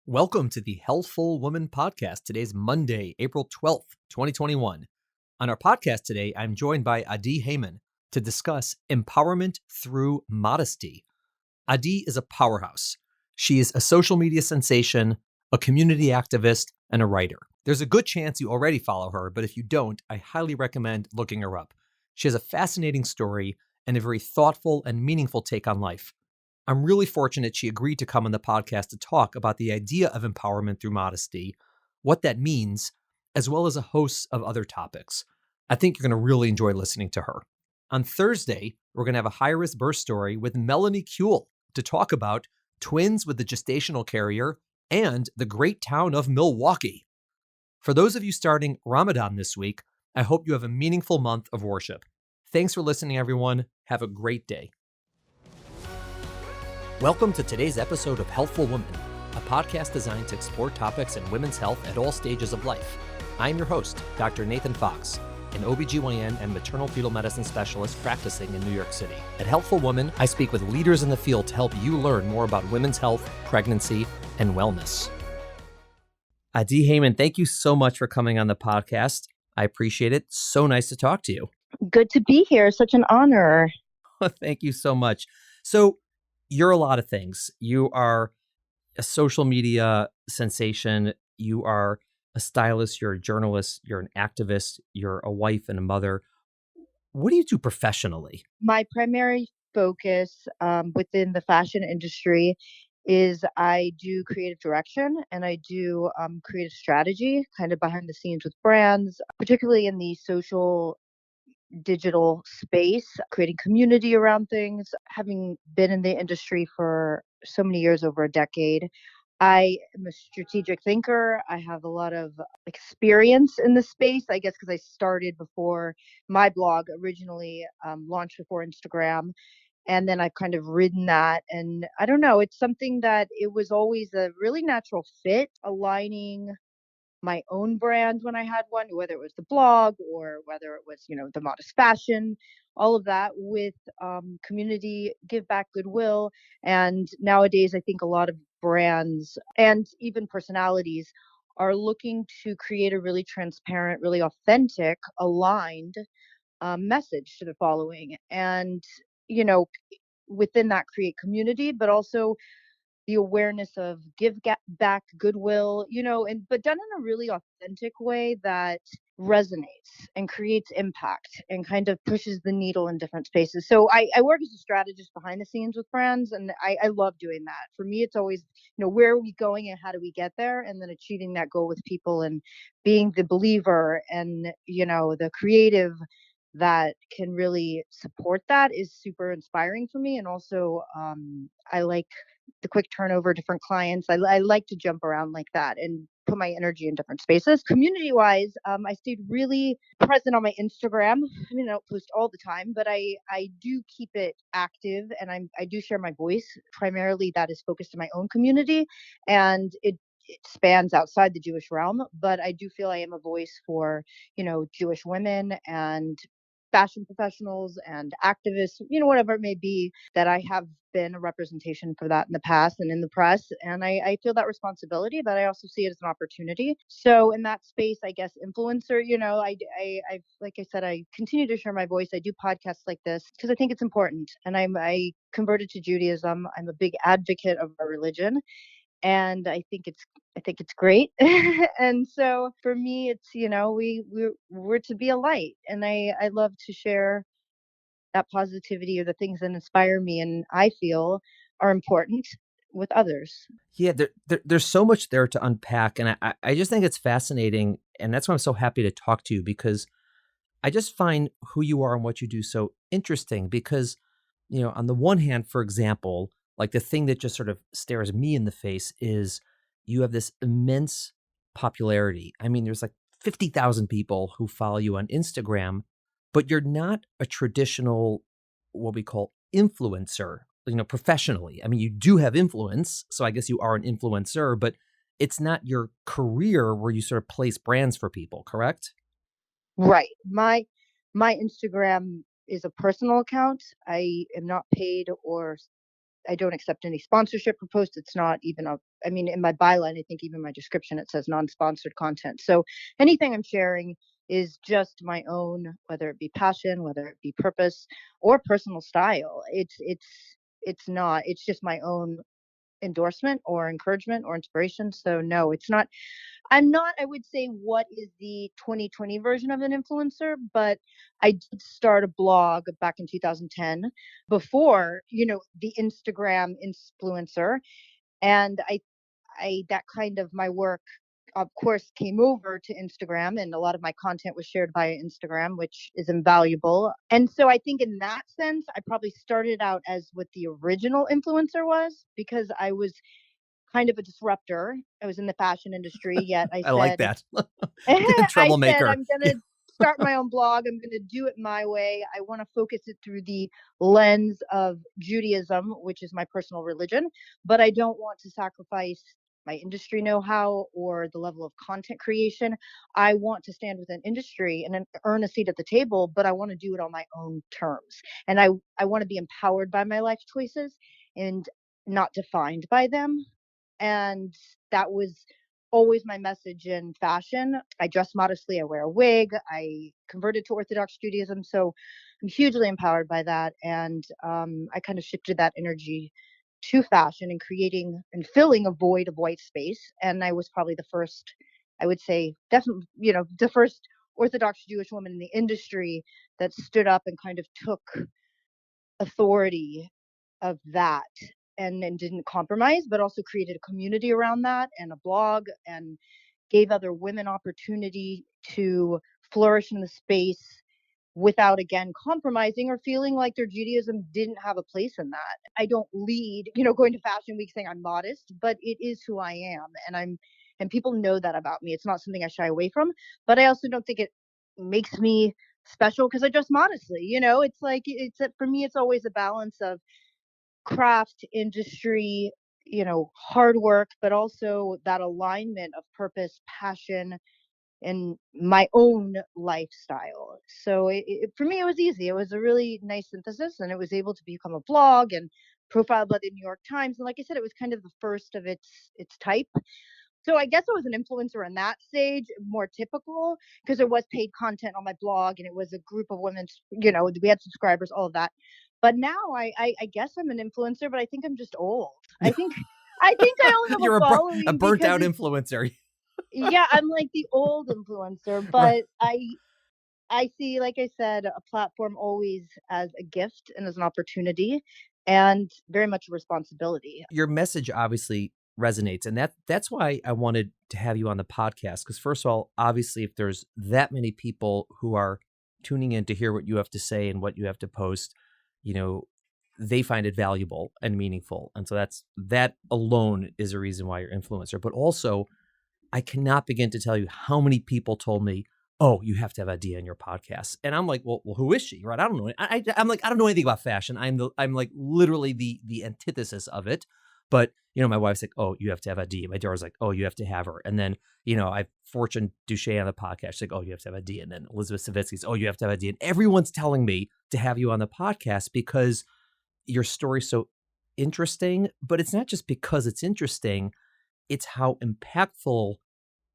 Welcome to the Healthful Woman podcast. Today's Monday, April 12th, 2021. On our podcast today, I'm joined by Adi Heyman to discuss empowerment through modesty. Adi is a powerhouse. She is a social media sensation, a community activist, and a writer. There's a good chance you already follow her, but if you don't, I highly recommend looking her up. She has a fascinating story and a very thoughtful and meaningful take on life. I'm really fortunate she agreed to come on the podcast to talk about the idea of empowerment through modesty, what that means, as well as a host of other topics. I think you're going to really enjoy listening to her. On Thursday, we're going to have a high-risk birth story with Melanie Kuehl to talk about twins with the gestational carrier and the great town of Milwaukee. For those of you starting Ramadan this week, I hope you have a meaningful month of worship. Thanks for listening, everyone. Have a great day. Welcome to today's episode of Healthful Woman, a podcast designed to explore topics in women's health at all stages of life. I'm your host, Dr. Nathan Fox, an OBGYN and maternal fetal medicine specialist practicing in New York City. At Healthful Woman, I speak with leaders in the field to help you learn more about women's health, pregnancy, and wellness. Adi Heyman, thank you so much for coming on the podcast. I appreciate it. So nice to talk to you. Good to be here. Such an honor. Thank you so much. So, you're a lot of things. You are a social media sensation. You are a stylist. You're a journalist. You're an activist. You're a wife and a mother. What do you do professionally? My primary focus within the fashion industry is I do creative direction and I do creative strategy, kind of behind the scenes with brands, particularly in the social digital space, creating community around things. Having been in the industry for so many years, over a decade, I am a strategic thinker. I have a lot of experience in the space, I guess, because I started before my blog originally launched before Instagram. And then I've kind of ridden that. And I don't know, it's something that it was always a really natural fit, aligning my own brand when I had one, whether it was the blog or whether it was, the modest fashion, all of that with community, give back, goodwill. And nowadays, I think a lot of brands and even personalities are looking to create a really transparent, really authentic, aligned message to the following. And, you know, within that, create community, but also the awareness of back, goodwill, but done in a really authentic way that resonates and creates impact and kind of pushes the needle in different spaces. So I work as a strategist behind the scenes with brands, and I love doing that. For me, it's always, where are we going and how do we get there? And then achieving that goal with people and being the believer and, the creative that can really support that is super inspiring for me. And also, I like the quick turnover, different clients. I like to jump around like that and put my energy in different spaces. Community wise, I stayed really present on my Instagram. I mean, I don't post all the time, but I do keep it active, and I do share my voice. Primarily, that is focused in my own community, and it spans outside the Jewish realm. But I do feel I am a voice for, Jewish women and fashion professionals and activists, whatever it may be, that I have been a representation for that in the past and in the press. And I feel that responsibility, but I also see it as an opportunity. So in that space, I guess, influencer, I've, like I said, I continue to share my voice. I do podcasts like this because I think it's important. And I converted to Judaism. I'm a big advocate of our religion. And I think it's great. And so for me, it's, we're to be a light, and I love to share that positivity or the things that inspire me and I feel are important with others. Yeah, there's so much there to unpack. And I just think it's fascinating. And that's why I'm so happy to talk to you, because I just find who you are and what you do so interesting. Because, on the one hand, for example, like the thing that just sort of stares me in the face is you have this immense popularity. I mean, there's like 50,000 people who follow you on Instagram, but you're not a traditional, what we call influencer, professionally. I mean, you do have influence, so I guess you are an influencer, but it's not your career where you sort of place brands for people, correct? Right. My Instagram is a personal account. I am not paid, or I don't accept any sponsorship for posts. It's not even a I mean, in my byline, I think even my description, it says non-sponsored content. So anything I'm sharing is just my own, whether it be passion, whether it be purpose or personal style. It's not, it's just my own endorsement or encouragement or inspiration. So no, it's not, I'm not, I would say, what is the 2020 version of an influencer, but I did start a blog back in 2010 before, the Instagram influencer. And that kind of my work, of course, came over to Instagram, and a lot of my content was shared via Instagram, which is invaluable. And so I think in that sense, I probably started out as what the original influencer was, because I was kind of a disruptor. I was in the fashion industry, yet I I like said, that. I said, Troublemaker. I'm going to start my own blog. I'm going to do it my way. I want to focus it through the lens of Judaism, which is my personal religion, but I don't want to sacrifice my industry know-how or the level of content creation. I want to stand with an industry and earn a seat at the table, but I want to do it on my own terms. And I want to be empowered by my life choices and not defined by them. And that was always my message in fashion. I dress modestly, I wear a wig, I converted to Orthodox Judaism. So I'm hugely empowered by that. And I kind of shifted that energy to fashion and creating and filling a void of white space. And I was probably the first, I would say, definitely, the first Orthodox Jewish woman in the industry that stood up and kind of took authority of that, and didn't compromise, but also created a community around that and a blog, and gave other women opportunity to flourish in the space without, again, compromising or feeling like their Judaism didn't have a place in that. I don't lead, going to Fashion Week saying I'm modest, but it is who I am. And people know that about me. It's not something I shy away from, but I also don't think it makes me special because I dress modestly. It's like, for me, it's always a balance of craft, industry, hard work, but also that alignment of purpose, passion, and my own lifestyle. So for me, it was easy. It was a really nice synthesis, and it was able to become a blog and profiled by the New York Times. And like I said, it was kind of the first of its type. So I guess I was an influencer in that stage, more typical, because there was paid content on my blog, and it was a group of women, we had subscribers, all of that. But now I guess I'm an influencer, but I think I'm just old. I think I only have You're a a following burnt because out it's, influencer. yeah, I'm like the old influencer, Right. but I see, like I said, a platform always as a gift and as an opportunity, and very much a responsibility. Your message obviously resonates, and that's why I wanted to have you on the podcast, because first of all, obviously, if there's that many people who are tuning in to hear what you have to say and what you have to post, you know, they find it valuable and meaningful. And so that alone is a reason why you're influencer. But also, I cannot begin to tell you how many people told me, "Oh, you have to have Adia in your podcast," and I'm like, "Well, who is she?" Right? I don't know. I'm like, I don't know anything about fashion. I'm like literally the antithesis of it. But my wife's like, "Oh, you have to have Adia." My daughter's like, "Oh, you have to have her." And then I've Fortune Duche on the podcast. She's like, "Oh, you have to have Adia." And then Elizabeth Savitsky's, "Oh, you have to have Adia." And everyone's telling me to have you on the podcast because your story's so interesting. But it's not just because it's interesting; it's how impactful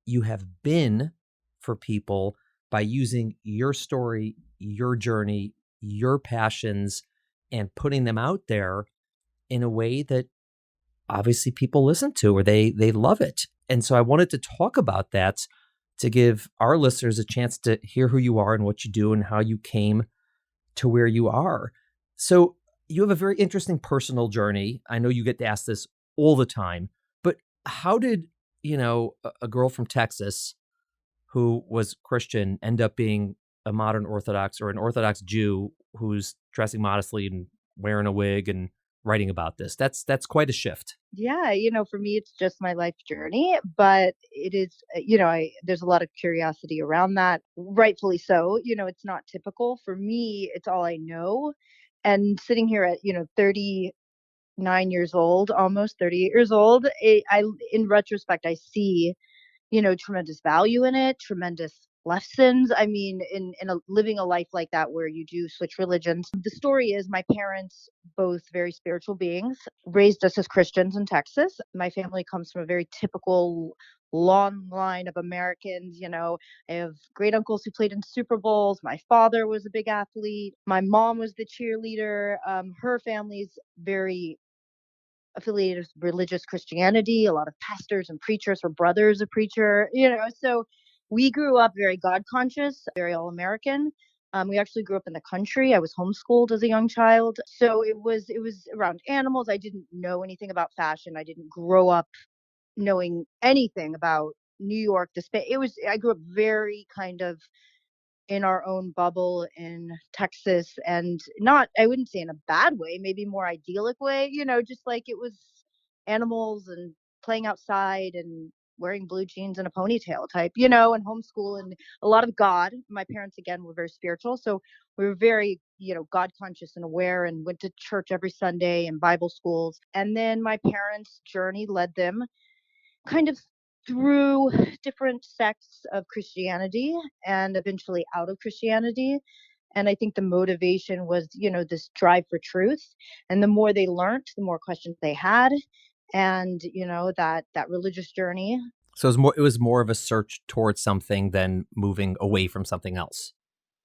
you have been for people by using your story, your journey, your passions, and putting them out there in a way that obviously people listen to, or they love it. And so I wanted to talk about that to give our listeners a chance to hear who you are and what you do and how you came to where you are. So you have a very interesting personal journey. I know you get to ask this all the time, but how did, a girl from Texas who was Christian end up being a modern Orthodox, or an Orthodox Jew who's dressing modestly and wearing a wig and writing about this? That's quite a shift. Yeah, for me, it's just my life journey, but it is, there's a lot of curiosity around that, rightfully so. It's not typical for me. It's all I know. And sitting here at, 39 years old, almost 38 years old, in retrospect, I see, tremendous value in it, tremendous lessons. I mean, living a life like that where you do switch religions. The story is my parents, both very spiritual beings, raised us as Christians in Texas. My family comes from a very typical long line of Americans. I have great uncles who played in Super Bowls. My father was a big athlete. My mom was the cheerleader. Her family's very affiliated with religious Christianity, a lot of pastors and preachers. Her brother's a preacher, so we grew up very God conscious, very all American. We actually grew up in the country. I was homeschooled as a young child. So it was around animals. I didn't know anything about fashion. I didn't grow up knowing anything about New York, the space. I grew up very kind of in our own bubble in Texas, and not, I wouldn't say in a bad way, maybe more idyllic way, just like it was animals and playing outside and wearing blue jeans and a ponytail type, and homeschool and a lot of God. My parents, again, were very spiritual. So we were very, God conscious and aware and went to church every Sunday and Bible schools. And then my parents' journey led them kind of through different sects of Christianity and eventually out of Christianity. And I think the motivation was, this drive for truth. And the more they learned, the more questions they had. And, that religious journey. So it was more of a search towards something than moving away from something else.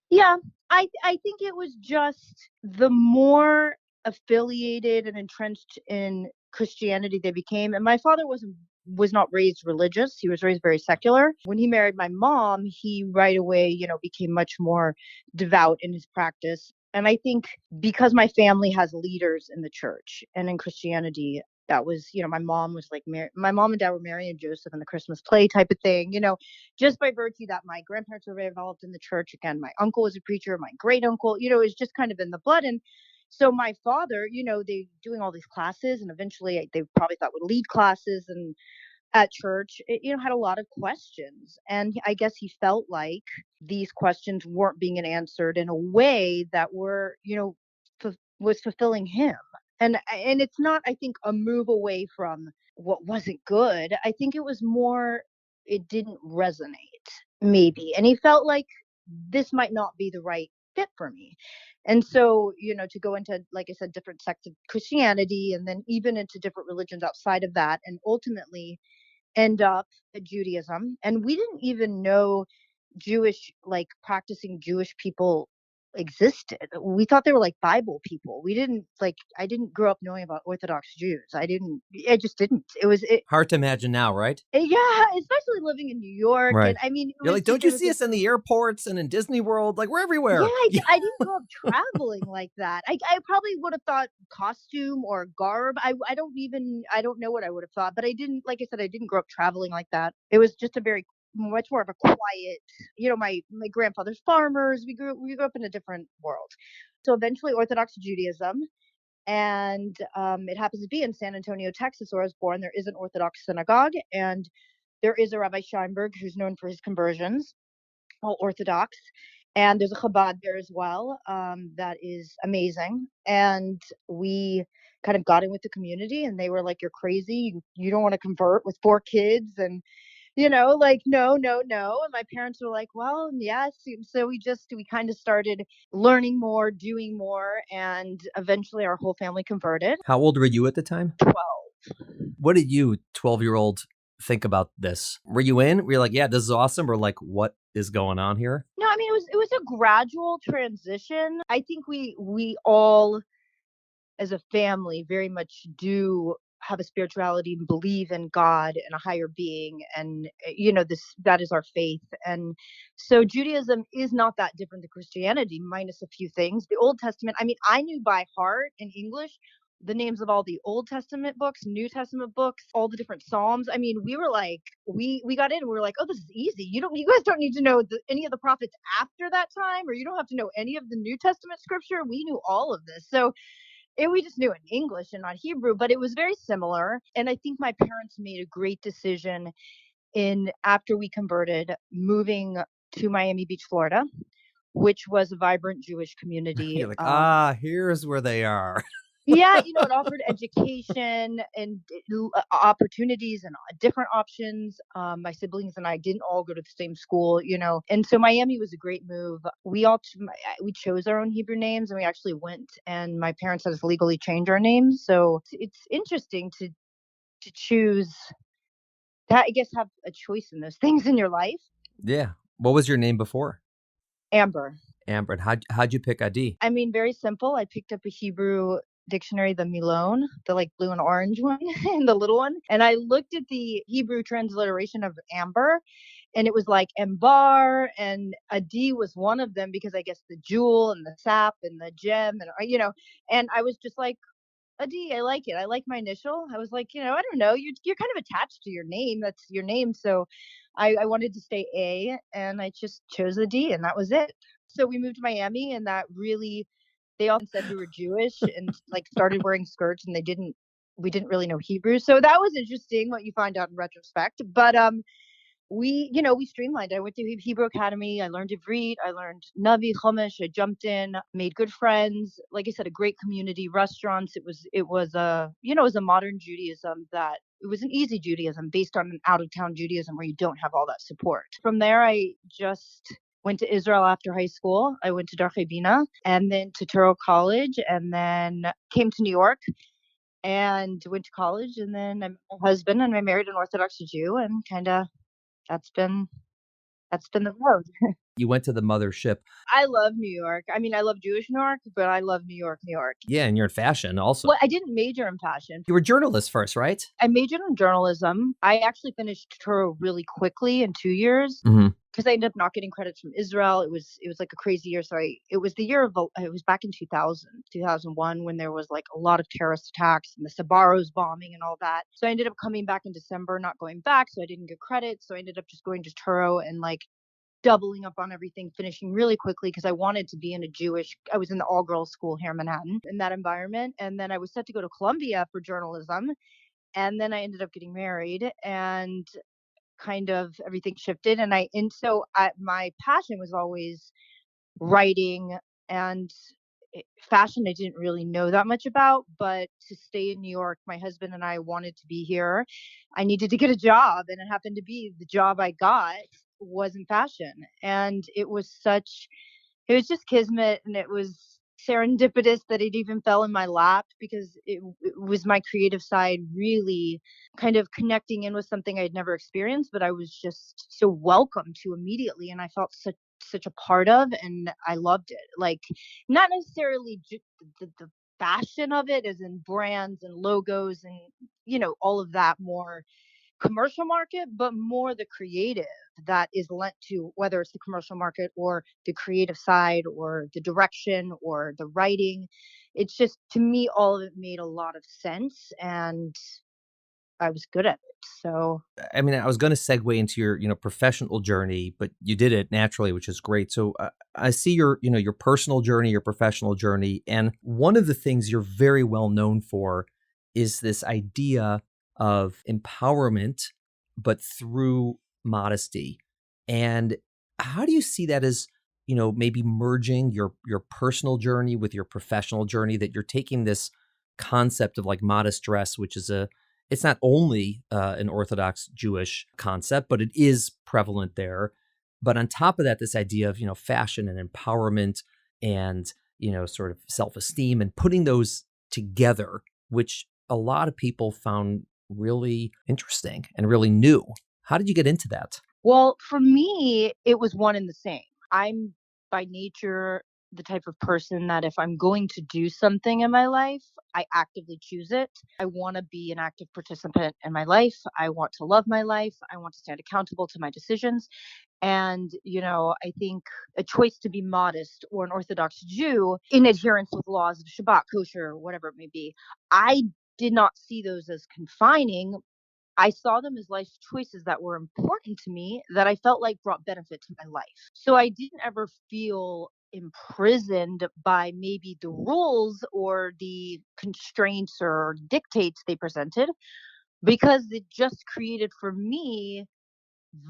Yeah, I think it was just the more affiliated and entrenched in Christianity they became. And my father was not raised religious. He was raised very secular. When he married my mom, he right away, became much more devout in his practice. And I think because my family has leaders in the church and in Christianity, that was, my mom was like, my mom and dad were Mary and Joseph in the Christmas play type of thing, just by virtue that my grandparents were very involved in the church. Again, my uncle was a preacher, my great uncle, it was just kind of in the blood. And so my father, they doing all these classes, and eventually they probably thought would lead classes and at church, had a lot of questions. And I guess he felt like these questions weren't being answered in a way that were, was fulfilling him. And it's not, I think, a move away from what wasn't good. I think it was more, it didn't resonate, maybe. And he felt like this might not be the right fit for me. And so, to go into, like I said, different sects of Christianity and then even into different religions outside of that, and ultimately end up at Judaism. And we didn't even know like practicing Jewish people existed. We thought they were like Bible people. I didn't grow up knowing about Orthodox Jews. I just didn't. Hard to imagine now, right? Yeah, especially living in New York. Right. And I mean, You're like, don't you see us in the airports and in Disney World? Like, we're yeah, everywhere. I didn't grow up traveling like that. I probably would have thought costume or garb. I don't know what I would have thought, but I didn't, like I said, I didn't grow up traveling like that. It was just a very much more of a quiet, my grandfather's farmers. We grew up in a different world. So eventually Orthodox Judaism, and it happens to be in San Antonio, Texas, where I was born. There is an Orthodox synagogue, and there is a Rabbi Scheinberg who's known for his conversions, all Orthodox. And there's a Chabad there as well, that is amazing. And we kind of got in with the community, and they were like, "You're crazy. You don't want to convert with 4 kids." And, like, no, no, no. And my parents were like, "Well, yes." So we kind of started learning more, doing more. And eventually our whole family converted. How old were you at the time? 12. What did you, 12-year-old, think about this? Were you in? Were you like, yeah, this is awesome? Or like, what is going on here? No, I mean, it was a gradual transition. I think we all as a family very much do have a spirituality and believe in God and a higher being, and that is our faith. And so Judaism is not that different than Christianity, minus a few things. The Old Testament, I mean, I knew by heart in English the names of all the Old Testament books, New Testament books, all the different Psalms. I mean, we were like, we got in and we were like, oh, this is easy. You guys don't need to know any of the prophets after that time, or you don't have to know any of the New Testament scripture. We knew all of this. So we just knew in English and not Hebrew, but it was very similar. And I think my parents made a great decision in after we converted, moving to Miami Beach, Florida, which was a vibrant Jewish community. You're like, here's where they are. Yeah, it offered education and opportunities and different options. My siblings and I didn't all go to the same school. And so Miami was a great move. We chose our own Hebrew names, and we actually went, and my parents had us legally change our names. So it's interesting to choose that, I guess, have a choice in those things in your life. Yeah. What was your name before? Amber. Amber. And how'd you pick Adi? I mean, very simple. I picked up a Hebrew dictionary, the Milon, the like blue and orange one, and the little one. And I looked at the Hebrew transliteration of amber, and it was like ambar, and Adi was one of them because I guess the jewel and the sap and the gem, and I was just like, Adi, I like it. I like my initial. I was like, I don't know. You're kind of attached to your name. That's your name. So I wanted to stay A, and I just chose the D, and that was it. So we moved to Miami, and that really, they all said we were Jewish and like started wearing skirts, and we didn't really know Hebrew. So that was interesting what you find out in retrospect. But we streamlined. I went to Hebrew Academy. I learned Ivrit. I learned Navi, Chumash. I jumped in, made good friends. Like I said, a great community, restaurants. It was a modern Judaism that it was an easy Judaism based on an out of town Judaism where you don't have all that support. From there, I just went to Israel after high school. I went to Darchei Bina and then to Touro College, and then came to New York and went to college, and then I met my husband, and I married an Orthodox Jew, and kind of that's been that's been the road. You went to the mothership. I love New York. I mean, I love Jewish New York, but I love New York, New York. Yeah, and you're in fashion also. Well, I didn't major in fashion. You were a journalist first, right? I majored in journalism. I actually finished Turo really quickly in 2 years Mm-hmm. because I ended up not getting credits from Israel. It was like a crazy year. So it was the year of it was back in 2001 when there was like a lot of terrorist attacks and the Sabaros bombing and all that. So I ended up coming back in December, not going back. So I didn't get credit. So I ended up just going to Turo and like doubling up on everything, finishing really quickly because I wanted to be I was in the all girls school here in Manhattan in that environment. And then I was set to go to Columbia for journalism. And then I ended up getting married and kind of everything shifted. My passion was always writing and fashion. I didn't really know that much about, but to stay in New York, my husband and I wanted to be here. I needed to get a job, and it happened to be the job I got was in fashion. And it was just kismet, and it was serendipitous that it even fell in my lap because it was my creative side really kind of connecting in with something I'd never experienced, but I was just so welcome to immediately, and I felt such a part of, and I loved it. Like, not necessarily the fashion of it, as in brands and logos and all of that more commercial market, but more the creative that is lent to whether it's the commercial market or the creative side or the direction or the writing. It's just, to me, all of it made a lot of sense, and I was good at it. So I mean, I was going to segue into your, professional journey, but you did it naturally, which is great. So I see your personal journey, your professional journey, and one of the things you're very well known for is this idea of empowerment, but through modesty. And how do you see that as, maybe merging your personal journey with your professional journey, that you're taking this concept of like modest dress, which is it's not only an Orthodox Jewish concept, but it is prevalent there. But on top of that, this idea of, fashion and empowerment and, sort of self-esteem and putting those together, which a lot of people found really interesting and really new. How did you get into that? well, for me, it was one and the same. I'm by nature the type of person that if I'm going to do something in my life, I actively choose it. I want to be an active participant in my life. I want to love my life. I want to stand accountable to my decisions. And, I think a choice to be modest or an Orthodox Jew in adherence with laws of Shabbat, kosher, whatever it may be, I did not see those as confining. I saw them as life choices that were important to me that I felt like brought benefit to my life. So I didn't ever feel imprisoned by maybe the rules or the constraints or dictates they presented, because it just created for me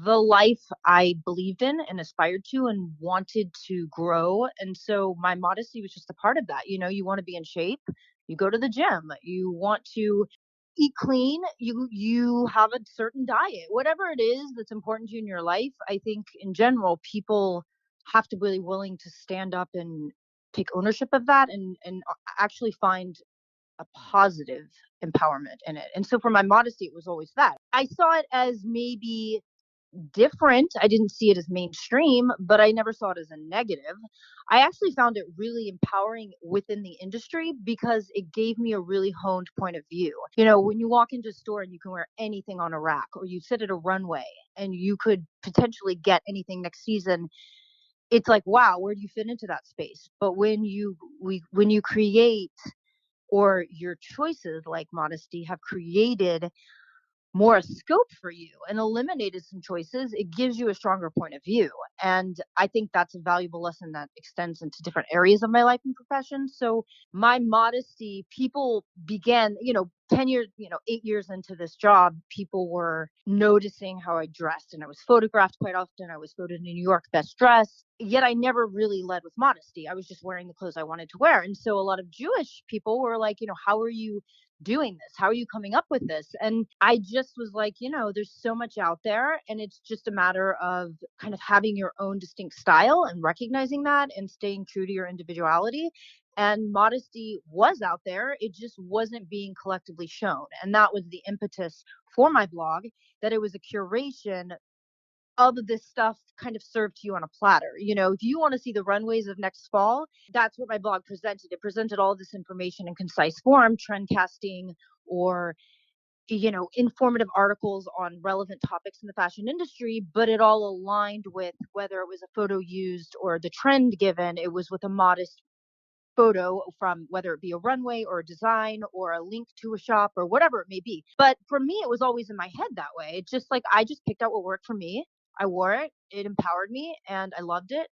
the life I believed in and aspired to and wanted to grow. And so my modesty was just a part of that. You want to be in shape. you go to the gym, you want to eat clean, you have a certain diet, whatever it is that's important to you in your life. I think in general, people have to be really willing to stand up and take ownership of that and actually find a positive empowerment in it. And so for my modesty, it was always that. I saw it as maybe different. I didn't see it as mainstream, but I never saw it as a negative. I actually found it really empowering within the industry because it gave me a really honed point of view. You know, when you walk into a store and you can wear anything on a rack, or you sit at a runway and you could potentially get anything next season, it's like, wow, where do you fit into that space? But when you create, or your choices like Modesty have created more scope for you and eliminated some choices, it gives you a stronger point of view. And I think that's a valuable lesson that extends into different areas of my life and profession. So my modesty, people began, 10 years, 8 years into this job, people were noticing how I dressed, and I was photographed quite often. I was voted in New York best dress, yet I never really led with modesty. I was just wearing the clothes I wanted to wear. And so a lot of Jewish people were like, how are you doing this? How are you coming up with this? And I just was like, there's so much out there, and it's just a matter of kind of having your own distinct style and recognizing that and staying true to your individuality. And Modesty was out there. It just wasn't being collectively shown. And that was the impetus for my blog, that it was a curation of this stuff kind of served to you on a platter. If you want to see the runways of next fall, that's what my blog presented. It presented all this information in concise form, trend casting, or informative articles on relevant topics in the fashion industry, but it all aligned with whether it was a photo used or the trend given, it was with a modest photo from whether it be a runway or a design or a link to a shop or whatever it may be. But for me, it was always in my head that way. It's just like I just picked out what worked for me. I wore it, it empowered me, and I loved it.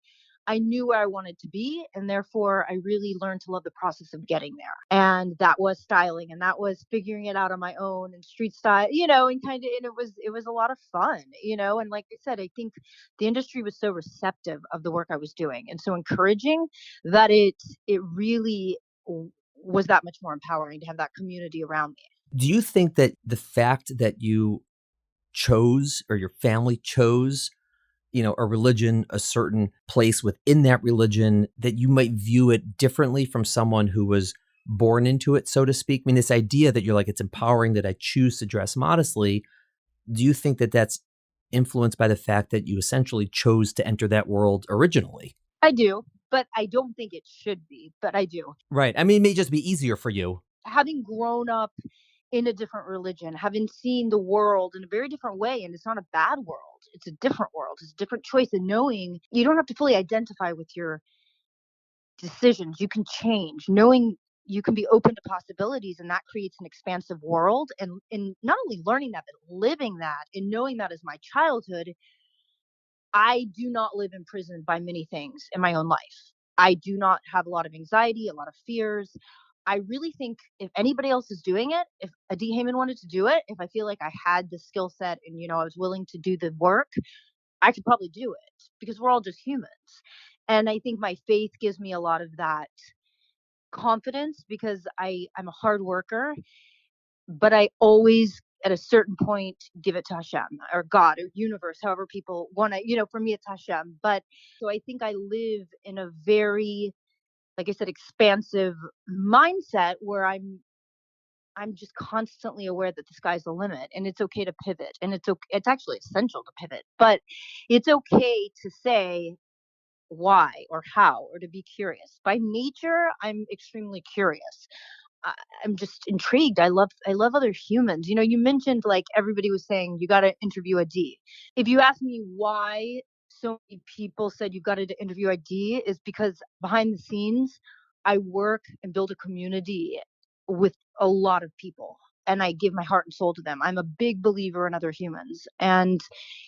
I knew where I wanted to be, and therefore I really learned to love the process of getting there. And that was styling, and that was figuring it out on my own, and street style, and it was a lot of fun, and like I said, I think the industry was so receptive of the work I was doing and so encouraging that it really was that much more empowering to have that community around me. Do you think that the fact that you chose, or your family chose, a religion, a certain place within that religion, that you might view it differently from someone who was born into it, so to speak? I mean, this idea that you're like, it's empowering that I choose to dress modestly. Do you think that that's influenced by the fact that you essentially chose to enter that world originally? I do, but I don't think it should be, but I do. Right. I mean, it may just be easier for you. Having grown up in a different religion, having seen the world in a very different way, and it's not a bad world, it's a different world, it's a different choice, and knowing you don't have to fully identify with your decisions, you can change, knowing you can be open to possibilities, and that creates an expansive world. And not only learning that, but living that and knowing that as my childhood, I do not live imprisoned by many things in my own life. I do not have a lot of anxiety, a lot of fears. I really think if anybody else is doing it, if Adi Heyman wanted to do it, if I feel like I had the skill set and I was willing to do the work, I could probably do it, because we're all just humans. And I think my faith gives me a lot of that confidence, because I'm a hard worker, but I always at a certain point give it to Hashem or God or universe, however people want to, for me it's Hashem. But so I think I live in a very, like I said, expansive mindset where I'm just constantly aware that the sky's the limit, and it's okay to pivot, and it's actually essential to pivot, but it's okay to say why or how, or to be curious. By nature, I'm extremely curious. I, I'm just intrigued. I love other humans. You mentioned, like, everybody was saying you got to interview a D. If you ask me why so many people said you got to interview a D, is because behind the scenes, I work and build a community with a lot of people, and I give my heart and soul to them. I'm a big believer in other humans. And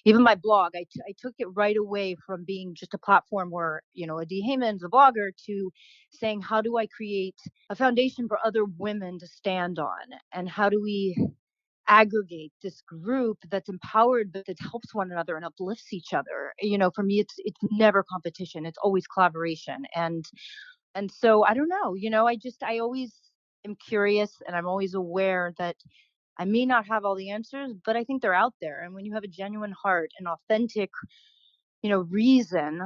even my blog, I took it right away from being just a platform where, Adi Heyman's a blogger, to saying, how do I create a foundation for other women to stand on? And how do we aggregate this group that's empowered, but that helps one another and uplifts each other? For me, it's never competition. It's always collaboration. And so I don't know, I always am curious and I'm always aware that I may not have all the answers, but I think they're out there. And when you have a genuine heart and authentic, reason,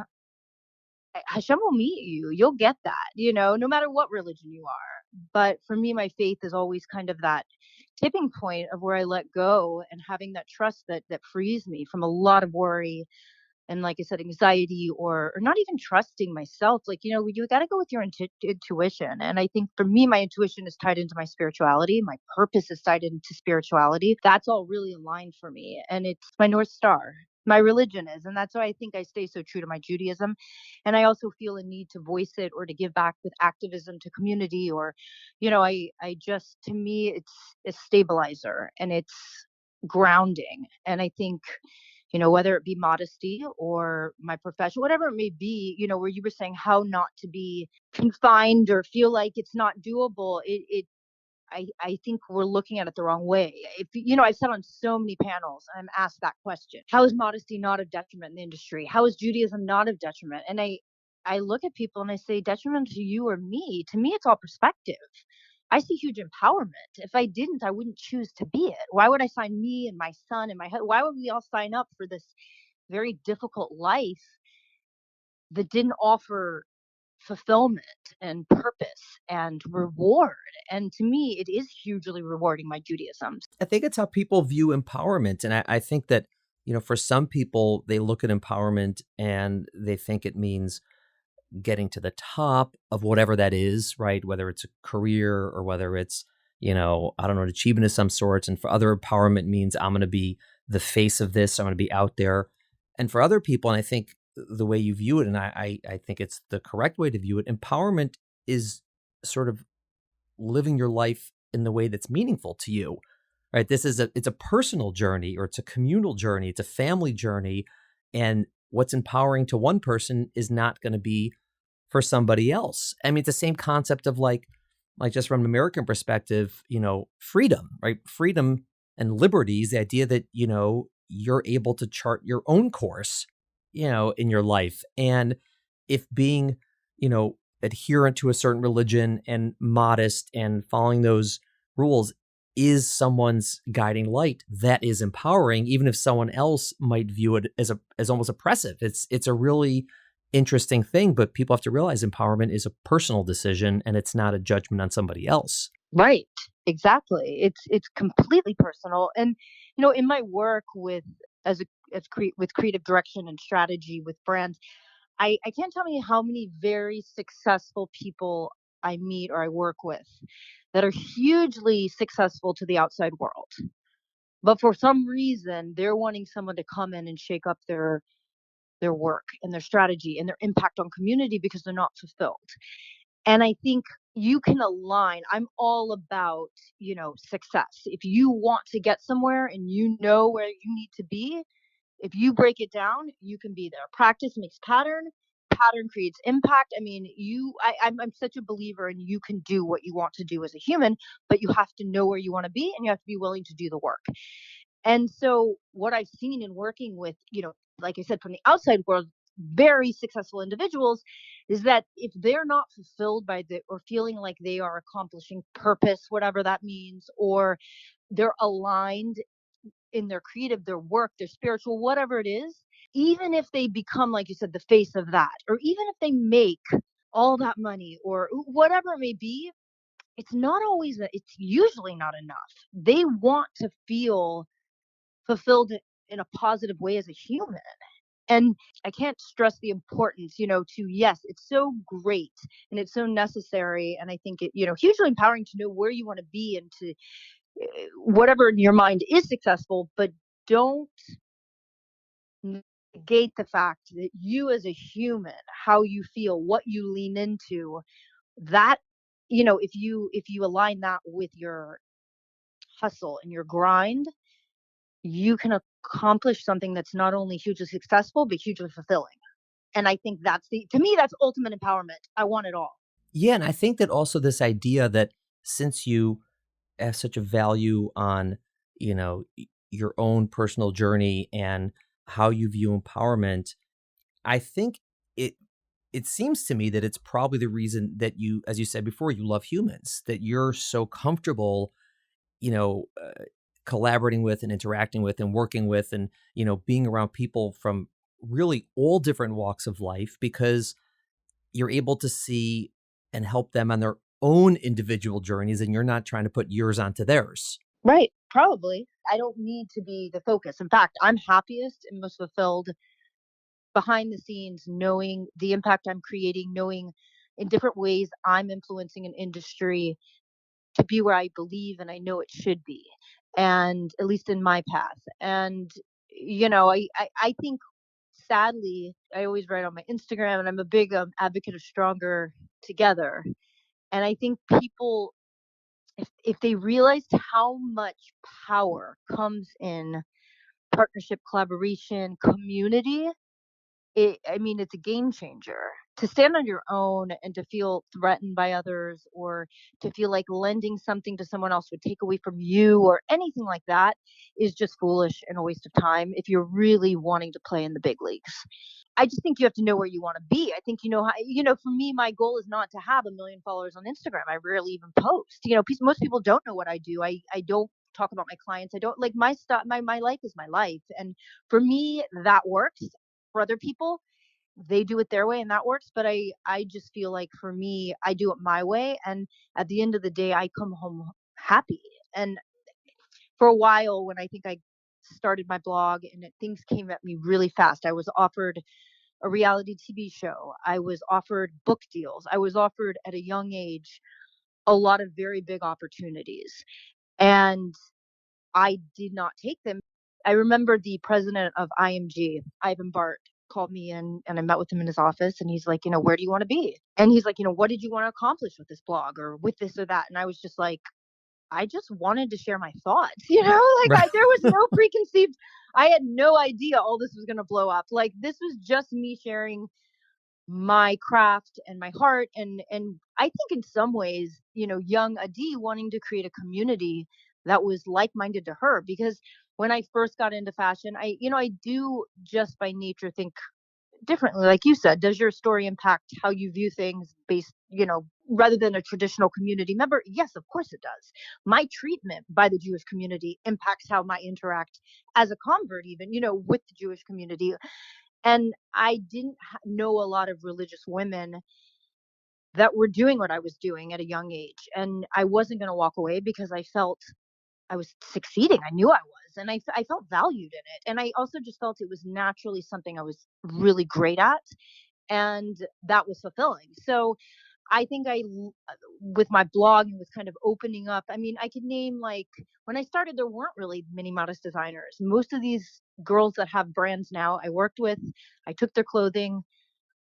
Hashem will meet you. You'll get that, no matter what religion you are. But for me, my faith is always kind of that tipping point of where I let go and having that trust that frees me from a lot of worry and, like I said, anxiety, or not even trusting myself. Like, you got to go with your intuition. And I think for me, my intuition is tied into my spirituality. My purpose is tied into spirituality. That's all really aligned for me. And it's my North Star. My religion is. And that's why I think I stay so true to my Judaism. And I also feel a need to voice it or to give back with activism to community, or, I just, to me, it's a stabilizer and it's grounding. And I think, whether it be modesty or my profession, whatever it may be, where you were saying how not to be confined or feel like it's not doable. I think we're looking at it the wrong way. If I've said on so many panels, I'm asked that question: how is modesty not of detriment in the industry? How is Judaism not of detriment? And I look at people and I say, detriment to you or me? To me, it's all perspective. I see huge empowerment. If I didn't, I wouldn't choose to be it. Why would I sign me and my son and my husband? Why would we all sign up for this very difficult life that didn't offer fulfillment and purpose and reward? And to me, it is hugely rewarding, my Judaism. I think it's how people view empowerment. And I think that, for some people, they look at empowerment and they think it means getting to the top of whatever that is, right? Whether it's a career or whether it's, I don't know, an achievement of some sorts. And for other, empowerment means I'm going to be the face of this. I'm going to be out there. And for other people, and I think the way you view it, and I think it's the correct way to view it, empowerment is sort of living your life in the way that's meaningful to you, right? It's a personal journey, or it's a communal journey. It's a family journey. And what's empowering to one person is not going to be for somebody else. I mean, it's the same concept of like just from an American perspective, freedom, right? Freedom and liberties, the idea that, you're able to chart your own course, in your life. And if being, adherent to a certain religion and modest and following those rules is someone's guiding light, that is empowering, even if someone else might view it as almost oppressive. It's a really interesting thing, but people have to realize empowerment is a personal decision and it's not a judgment on somebody else. Right. Exactly. It's completely personal. And in my work with with creative direction and strategy with brands, I can't tell you how many very successful people I meet or I work with that are hugely successful to the outside world. But for some reason, they're wanting someone to come in and shake up their work and their strategy and their impact on community because they're not fulfilled. And I think you can align. I'm all about, success. If you want to get somewhere and you know where you need to be, if you break it down, you can be there. Practice makes pattern. Pattern creates impact. I mean, I'm such a believer in you can do what you want to do as a human, but you have to know where you want to be and you have to be willing to do the work. And so what I've seen in working with, like I said, from the outside world, very successful individuals, is that if they're not fulfilled by or feeling like they are accomplishing purpose, whatever that means, or they're aligned in their creative, their work, their spiritual, whatever it is, even if they become, like you said, the face of that, or even if they make all that money or whatever it may be, it's usually not enough. They want to feel fulfilled in a positive way as a human. And I can't stress the importance, yes, it's so great and it's so necessary. And I think it, hugely empowering to know where you want to be and to whatever in your mind is successful, but don't negate the fact that you as a human, how you feel, what you lean into, that, if you align that with your hustle and your grind, you can accomplish something that's not only hugely successful, but hugely fulfilling. And I think to me, that's ultimate empowerment. I want it all. Yeah. And I think that also this idea that since you have such a value on, your own personal journey and how you view empowerment, I think it seems to me that it's probably the reason that you, as you said before, you love humans, that you're so comfortable, you know, collaborating with and interacting with and working with and, being around people from really all different walks of life because you're able to see and help them on their own individual journeys and you're not trying to put yours onto theirs. Right. Probably. I don't need to be the focus. In fact, I'm happiest and most fulfilled behind the scenes, knowing the impact I'm creating, knowing in different ways I'm influencing an industry to be where I believe and I know it should be. And at least in my path. And, I think sadly, I always write on my Instagram and I'm a big advocate of stronger together. And I think people, if they realized how much power comes in partnership, collaboration, community, it's a game changer. To stand on your own and to feel threatened by others or to feel like lending something to someone else would take away from you or anything like that is just foolish and a waste of time if you're really wanting to play in the big leagues. I just think you have to know where you want to be. I think for me, my goal is not to have 1 million followers on Instagram. I rarely even post. Most people don't know what I do. I don't talk about my clients. I don't like my stuff. My life is my life, and for me, that works. For other people, they do it their way, and that works. But I just feel like for me, I do it my way, and at the end of the day, I come home happy. And for a while, when I think I started my blog and things came at me really fast, I was offered a reality TV show. I was offered book deals. I was offered at a young age a lot of very big opportunities. And I did not take them. I remember the president of IMG, Ivan Bart, called me in and I met with him in his office and he's like, where do you want to be? And he's like, what did you want to accomplish with this blog or with this or that? And I was just like, I just wanted to share my thoughts, Right. there was no preconceived, I had no idea all this was going to blow up. Like this was just me sharing my craft and my heart. And I think in some ways, young Adi wanting to create a community that was like-minded to her, because when I first got into fashion, I do just by nature think differently. Like you said, does your story impact how you view things based, rather than a traditional community member? Yes, of course it does. My treatment by the Jewish community impacts how I interact as a convert, even, with the Jewish community. And I didn't know a lot of religious women that were doing what I was doing at a young age. And I wasn't going to walk away because I felt I was succeeding. I knew I was. And I felt valued in it. And I also just felt it was naturally something I was really great at. And that was fulfilling. So I think with my blog and with kind of opening up, I could name, like, when I started, there weren't really many modest designers. Most of these girls that have brands now, I worked with, I took their clothing,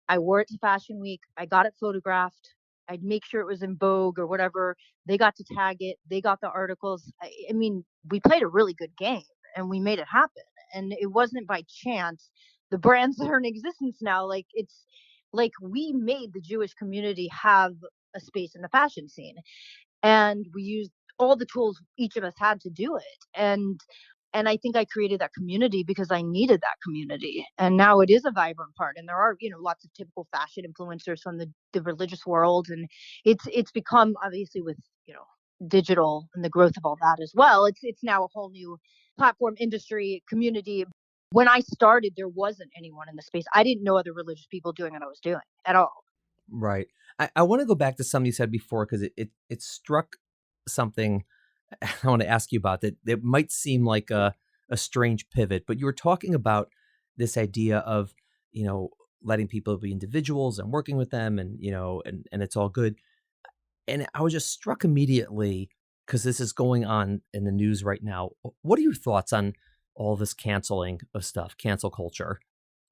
I wore it to Fashion Week. I got it photographed. I'd make sure it was in Vogue or whatever. They got to tag it. They got the articles. We played a really good game and we made it happen. And it wasn't by chance. The brands that are in existence now, like it's like we made the Jewish community have a space in the fashion scene, and we used all the tools each of us had to do it. And I think I created that community because I needed that community. And now it is a vibrant part. And there are, lots of typical fashion influencers from the religious world. And it's become, obviously, with, digital and the growth of all that as well. It's now a whole new platform, industry, community. When I started, there wasn't anyone in the space. I didn't know other religious people doing what I was doing at all. Right. I want to go back to something you said before because it struck something I want to ask you about that. That might seem like a strange pivot, but you were talking about this idea of, letting people be individuals and working with them and, and it's all good. And I was just struck immediately because this is going on in the news right now. What are your thoughts on all this canceling of stuff, cancel culture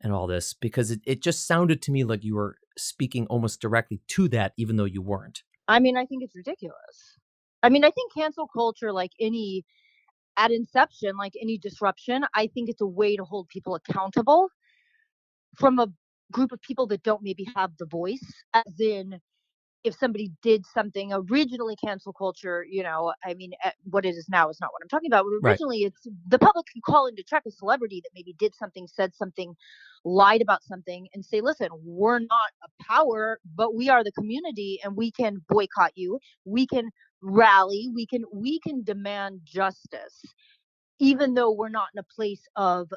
and all this? Because it just sounded to me like you were speaking almost directly to that, even though you weren't. I think it's ridiculous. I think cancel culture, like any, at inception, like any disruption, I think it's a way to hold people accountable from a group of people that don't maybe have the voice, as in if somebody did something originally, cancel culture, I mean, what it is now is not what I'm talking about. But Right. originally, it's the public can call into check a celebrity that maybe did something, said something, lied about something, and say, listen, we're not a power, but we are the community, and we can boycott you. We can rally. We can demand justice, even though we're not in a place of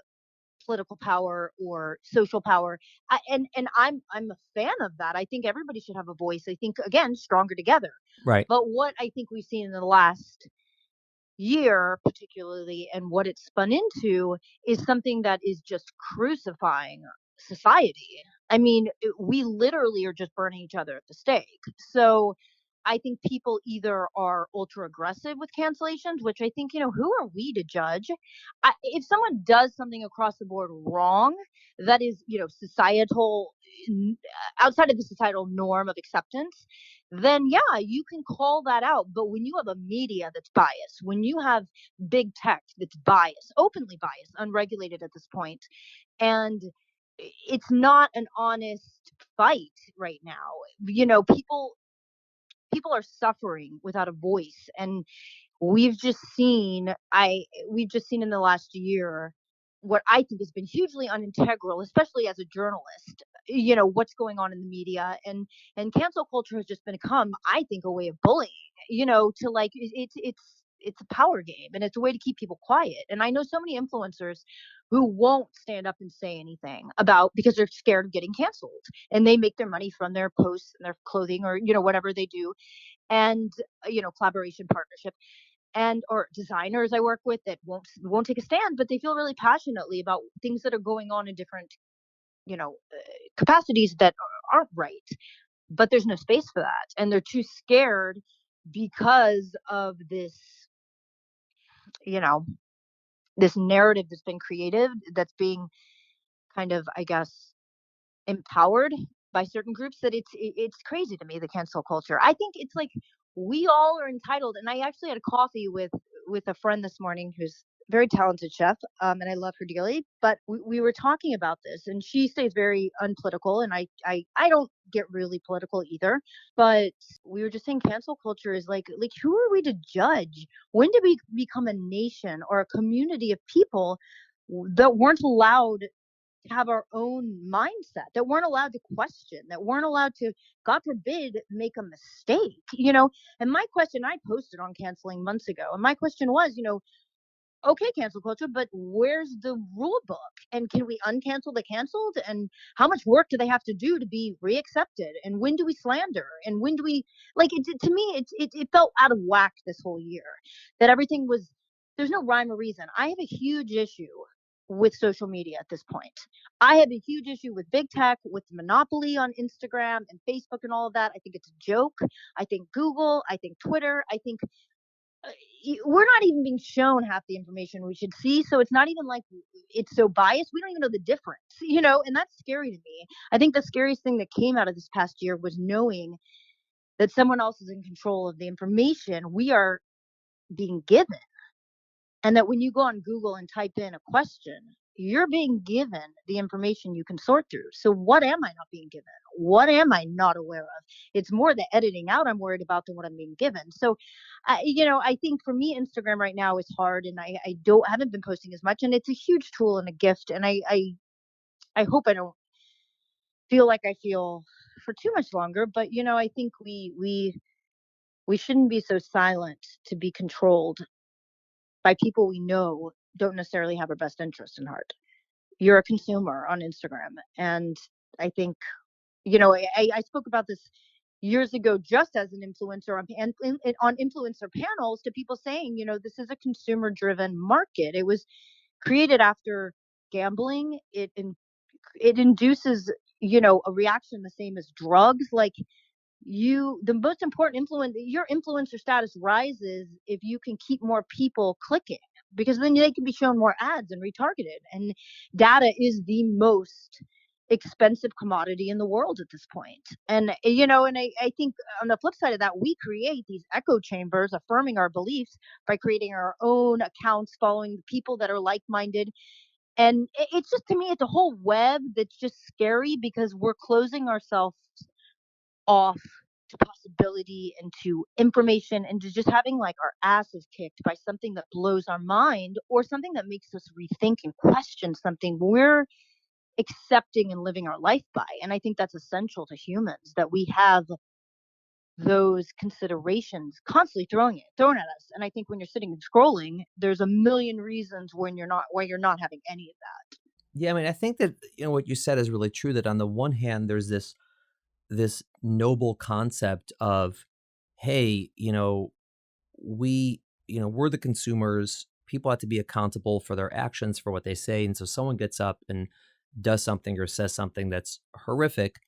political power or social power. And I'm a fan of that. I think everybody should have a voice. I think, again, stronger together. Right. But what I think we've seen in the last year, particularly, and what it's spun into is something that is just crucifying society. I mean, we literally are just burning each other at the stake. So I think people either are ultra aggressive with cancellations, which I think, who are we to judge? If someone does something across the board wrong, that is, societal, outside of the societal norm of acceptance, then yeah, you can call that out. But when you have a media that's biased, when you have big tech that's biased, openly biased, unregulated at this point, and it's not an honest fight right now, people are suffering without a voice. And we've just seen in the last year what I think has been hugely unintegral, especially as a journalist, what's going on in the media. And cancel culture has just become, I think, a way of bullying, to like, it's a power game, and it's a way to keep people quiet. And I know so many influencers who won't stand up and say anything about, because they're scared of getting canceled, and they make their money from their posts and their clothing, or whatever they do. And collaboration, partnership, and or designers I work with that won't take a stand, but they feel really passionately about things that are going on in different, capacities that aren't right. But there's no space for that, and they're too scared because of you know, this narrative that's been created, that's being kind of, I guess, empowered by certain groups, that it's crazy to me, the cancel culture. I think it's like we all are entitled. And I actually had a coffee with a friend this morning who's a very talented chef, and I love her dearly. But we were talking about this, and she stays very unpolitical, and I don't get really political either. But we were just saying cancel culture is like who are we to judge? When did we become a nation or a community of people that weren't allowed have our own mindset, that weren't allowed to question, that weren't allowed to, God forbid, make a mistake? And my question, I posted on canceling months ago, and my question was, okay, cancel culture, but where's the rule book? And can we uncancel the canceled? And how much work do they have to do to be reaccepted? And when do we slander? And when do we, like, to me, it felt out of whack this whole year, that everything was, there's no rhyme or reason. I have a huge issue with social media at this point. I have a huge issue with big tech, with the monopoly on Instagram and Facebook and all of that. I think it's a joke. I think Google, I think Twitter, I think we're not even being shown half the information we should see. So it's not even like it's so biased. We don't even know the difference, and that's scary to me. I think the scariest thing that came out of this past year was knowing that someone else is in control of the information we are being given. And that when you go on Google and type in a question, you're being given the information you can sort through. So what am I not being given? What am I not aware of? It's more the editing out I'm worried about than what I'm being given. So, I think for me, Instagram right now is hard, and I haven't been posting as much, and it's a huge tool and a gift. And I hope I don't feel like I feel for too much longer. But I think we shouldn't be so silent to be controlled by people we know don't necessarily have our best interest in heart. You're a consumer on Instagram. And I think, I spoke about this years ago just as an influencer on influencer panels, to people saying, this is a consumer driven market. It was created after gambling. It induces, a reaction the same as drugs. Like, the most important your influencer status rises if you can keep more people clicking, because then they can be shown more ads and retargeted. And data is the most expensive commodity in the world at this point. And I think on the flip side of that, we create these echo chambers affirming our beliefs by creating our own accounts, following people that are like-minded. And it's just, to me, it's a whole web that's just scary, because we're closing ourselves off to possibility and to information and to just having like our asses kicked by something that blows our mind or something that makes us rethink and question something we're accepting and living our life by. And I think that's essential to humans, that we have those considerations constantly thrown at us. And I think when you're sitting and scrolling, there's a million reasons when you're not why you're not having any of that. Yeah, I mean, I think that what you said is really true. That on the one hand, there's this noble concept of, hey, we're the consumers. People have to be accountable for their actions, for what they say. And so someone gets up and does something or says something that's horrific,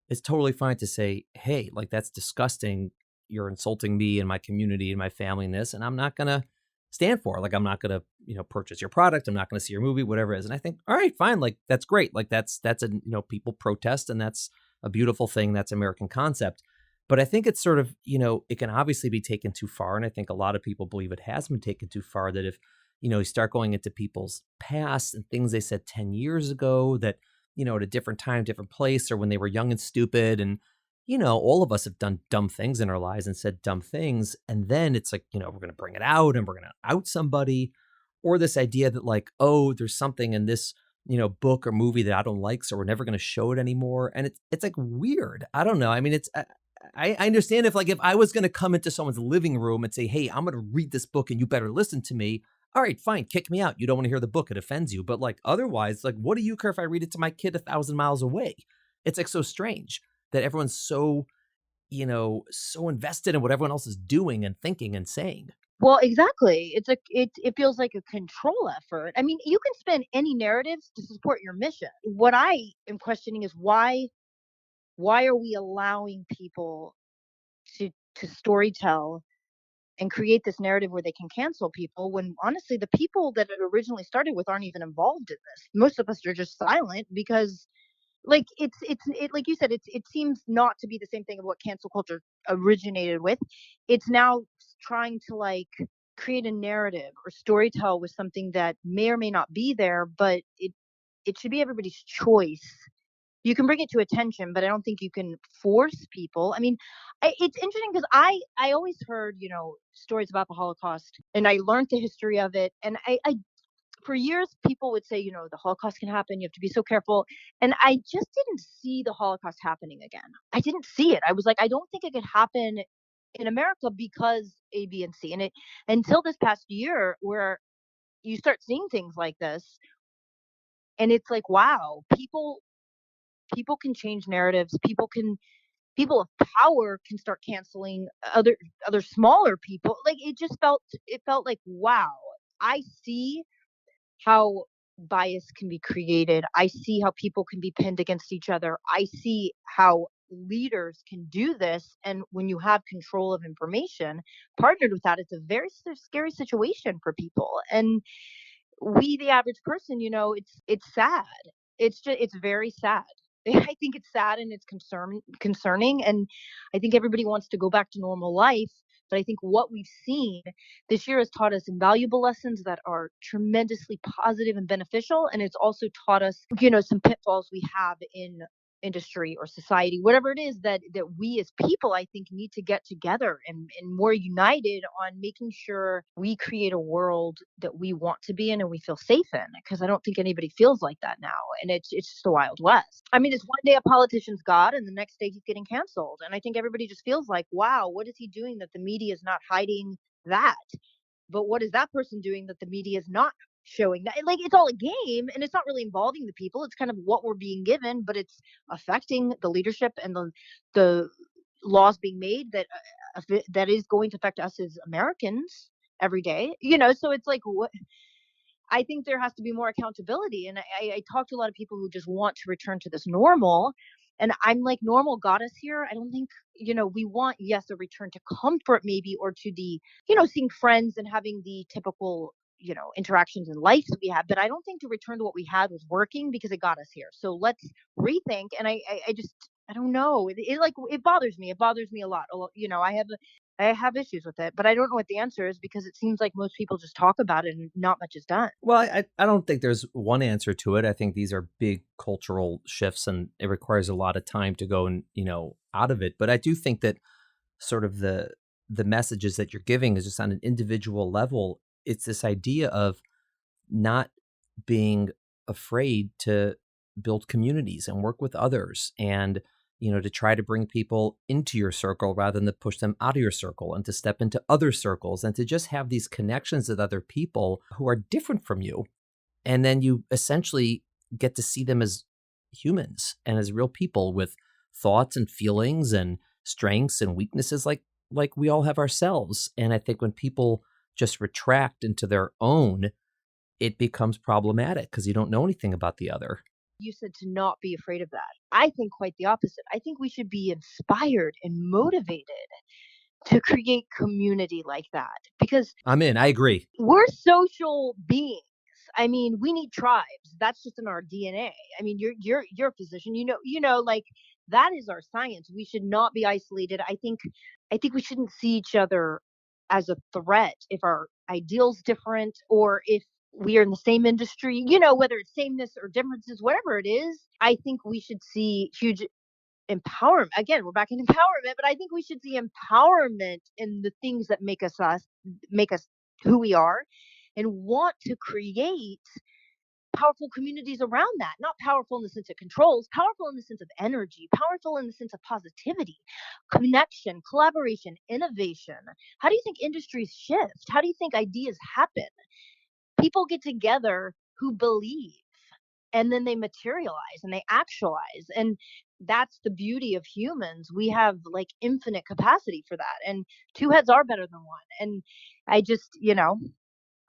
it's totally fine to say, hey, like that's disgusting. You're insulting me and my community and my family in this, and I'm not gonna stand for it. Like I'm not gonna, purchase your product. I'm not gonna see your movie, whatever it is. And I think, all right, fine, like that's great. Like that's a people protest, and that's a beautiful thing. That's American concept. But I think it's sort of, it can obviously be taken too far. And I think a lot of people believe it has been taken too far, that if, you start going into people's past and things they said 10 years ago that, at a different time, different place, or when they were young and stupid. And, all of us have done dumb things in our lives and said dumb things. And then it's like, we're going to bring it out and we're going to out somebody, or this idea that like, oh, there's something in this, book or movie that I don't like, so we're never going to show it anymore. And it's like weird. I don't know. I mean, I understand if I was going to come into someone's living room and say, hey, I'm going to read this book and you better listen to me. All right, fine, kick me out. You don't want to hear the book. It offends you. But like otherwise, like, what do you care if I read it to my kid 1,000 miles away? It's like so strange that everyone's so, so invested in what everyone else is doing and thinking and saying. Well, exactly. It feels like a control effort. I mean, you can spin any narratives to support your mission. What I am questioning is why are we allowing people to storytell and create this narrative where they can cancel people when honestly the people that it originally started with aren't even involved in this. Most of us are just silent because like like you said, it seems not to be the same thing of what cancel culture originated with. It's now trying to like create a narrative or storytell with something that may or may not be there, but it should be everybody's choice. You can bring it to attention, but I don't think you can force people. I mean, it's interesting because I always heard stories about the Holocaust, and I learned the history of it, and I for years people would say the Holocaust can happen, you have to be so careful, and I just didn't see the Holocaust happening again. I didn't see it. I was like, I don't think it could happen in America because A, B, and C. And it until this past year where you start seeing things like this, and it's like, wow, people can change narratives. People of power can start canceling other smaller people. Like it felt like, wow, I see how bias can be created. I see how people can be pinned against each other. I see how leaders can do this. And when you have control of information partnered with that, it's a very scary situation for people. And we, the average person, it's sad. It's very sad. I think it's sad and it's concerning. And I think everybody wants to go back to normal life. But I think what we've seen this year has taught us invaluable lessons that are tremendously positive and beneficial. And it's also taught us, some pitfalls we have in industry or society, whatever it is that we as people, I think, need to get together and more united on making sure we create a world that we want to be in and we feel safe in. Because I don't think anybody feels like that now, and it's just the Wild West. I mean, it's one day a politician's God, and the next day he's getting canceled, and I think everybody just feels like, wow, what is he doing that the media is not hiding that? But what is that person doing that the media is not showing? That like it's all a game and it's not really involving the people. It's kind of what we're being given, but it's affecting the leadership and the laws being made that is going to affect us as Americans every day. So it's like, what I think there has to be more accountability. And I talk to a lot of people who just want to return to this normal. And I'm like, normal got us here. I don't think, we want, yes, a return to comfort maybe, or to the, seeing friends and having the typical, interactions in life that we have. But I don't think to return to what we had was working because it got us here. So let's rethink. And I just, I don't know. It bothers me. It bothers me a lot. I have I have issues with it, but I don't know what the answer is because it seems like most people just talk about it and not much is done. Well, I don't think there's one answer to it. I think these are big cultural shifts and it requires a lot of time to go and, out of it. But I do think that sort of the messages that you're giving is just on an individual level. It's this idea of not being afraid to build communities and work with others and to try to bring people into your circle rather than to push them out of your circle and to step into other circles and to just have these connections with other people who are different from you. And then you essentially get to see them as humans and as real people with thoughts and feelings and strengths and weaknesses like we all have ourselves. And I think when people just retract into their own, it becomes problematic because you don't know anything about the other. You said to not be afraid of that. I think quite the opposite. I think we should be inspired and motivated to create community like that because I'm in. I agree. we're social beings. I mean, we need tribes. That's just in our DNA. I mean, your position, like that is our science. We should not be isolated. I think we shouldn't see each other as a threat if our ideals different or if we are in the same industry, whether it's sameness or differences, whatever it is. I think we should see huge empowerment. Again, we're back in empowerment, but I think we should see empowerment in the things that make us who we are, and want to create powerful communities around that. Not powerful in the sense it controls, powerful in the sense of energy, powerful in the sense of positivity, connection, collaboration, innovation. How do you think industries shift? How do you think ideas happen? People get together who believe, and then they materialize and they actualize, and that's the beauty of humans. We have like infinite capacity for that, and two heads are better than one. And I just,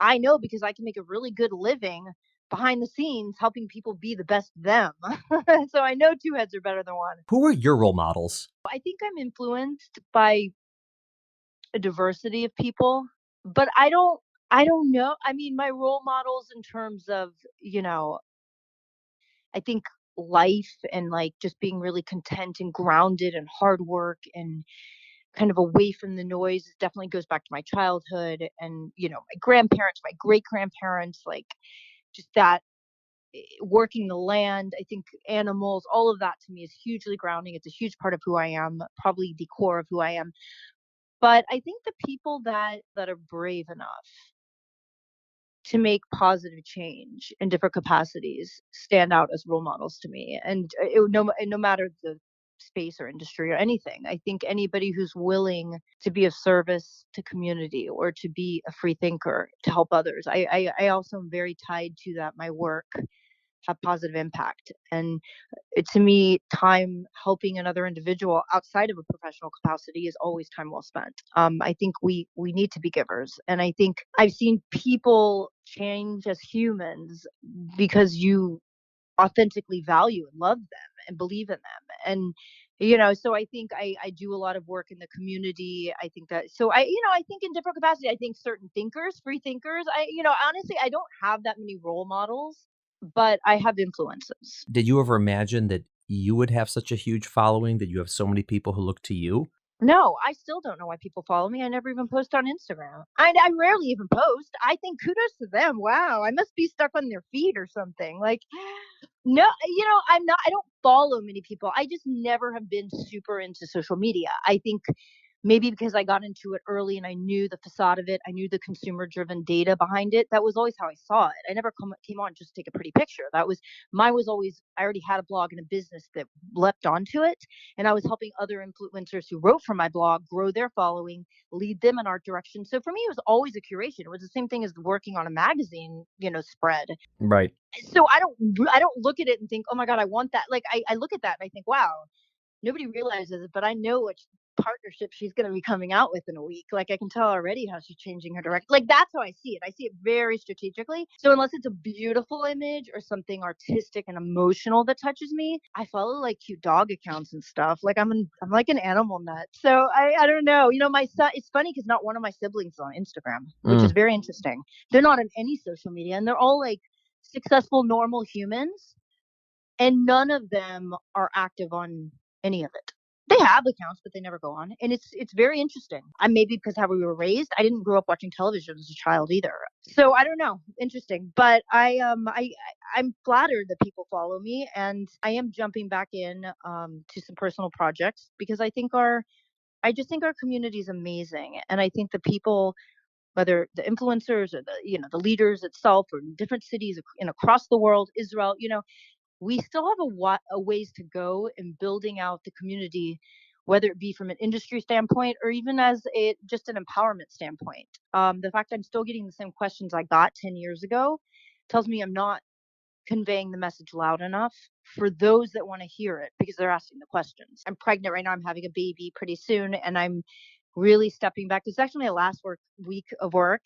I know because I can make a really good living behind the scenes helping people be the best them. So I know two heads are better than one. Who are your role models? I think I'm influenced by a diversity of people, but I don't know. I mean, my role models in terms of, I think life and like just being really content and grounded and hard work and kind of away from the noise definitely goes back to my childhood and, my grandparents, my great grandparents, like just that working the land. I think animals, all of that to me is hugely grounding. It's a huge part of who I am, probably the core of who I am. But I think the people that are brave enough to make positive change in different capacities stand out as role models to me. And no matter the space or industry or anything, I think anybody who's willing to be of service to community or to be a free thinker to help others. I also am very tied to that. My work have positive impact. And to me, time helping another individual outside of a professional capacity is always time well spent. I think we need to be givers, and I think I've seen people change as humans because you authentically value and love them and believe in them. And so I think I do a lot of work in the community. I think that so I think in different capacity. I think certain thinkers, free thinkers. Honestly, I don't have that many role models, but I have influences. Did you ever imagine that you would have such a huge following, that you have so many people who look to you? No, I still don't know why people follow me. I never even post on Instagram. I rarely even post. I think kudos to them. Wow, I must be stuck on their feed or something. Like, no, I'm not. I don't follow many people. I just never have been super into social media. I think maybe because I got into it early and I knew the facade of it. I knew the consumer driven data behind it. That was always how I saw it. I never came on just to take a pretty picture. That was mine was always, I already had a blog and a business that leapt onto it. And I was helping other influencers who wrote for my blog grow their following, lead them in our direction. So for me, it was always a curation. It was the same thing as working on a magazine, spread. Right. So I don't look at it and think, oh my God, I want that. Like I look at that and I think, wow, nobody realizes it, but I know which partnership she's going to be coming out with in a week. Like I can tell already how she's changing her direct. Like that's how I see it. I see it very strategically. So unless it's a beautiful image or something artistic and emotional that touches me, I follow like cute dog accounts and stuff. Like I'm like an animal nut. So I don't know. My son. It's funny because not one of my siblings is on Instagram, which is very interesting. They're not on any social media, and they're all like successful, normal humans, and none of them are active on any of it. They have accounts, but they never go on, and it's very interesting. I maybe because how we were raised, I didn't grow up watching television as a child either. So I don't know, interesting. But I'm flattered that people follow me, and I am jumping back in to some personal projects because I just think our community is amazing, and I think the people, whether the influencers or the leaders itself, or in different cities in across the world, Israel, we still have a ways to go in building out the community, whether it be from an industry standpoint or even as a just an empowerment standpoint. The fact I'm still getting the same questions I got 10 years ago tells me I'm not conveying the message loud enough for those that want to hear it because they're asking the questions. I'm pregnant right now. I'm having a baby pretty soon, and I'm really stepping back. This is actually my last week of work,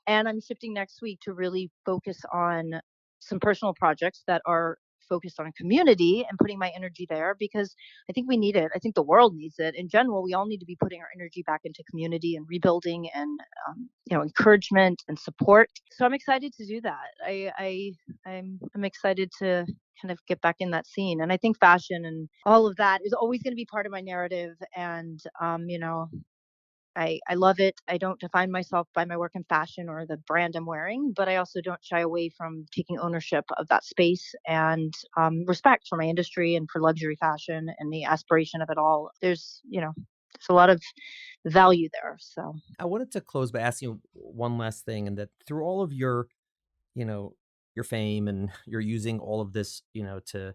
and I'm shifting next week to really focus on some personal projects that are focused on a community and putting my energy there because I think we need it. I think the world needs it. In general, we all need to be putting our energy back into community and rebuilding and encouragement and support. So I'm excited to do that. I'm excited to kind of get back in that scene. And I think fashion and all of that is always going to be part of my narrative. And I love it. I don't define myself by my work in fashion or the brand I'm wearing, but I also don't shy away from taking ownership of that space and respect for my industry and for luxury fashion and the aspiration of it all. There's a lot of value there. So I wanted to close by asking you one last thing, and that through all of you know, your fame, and you're using all of this, to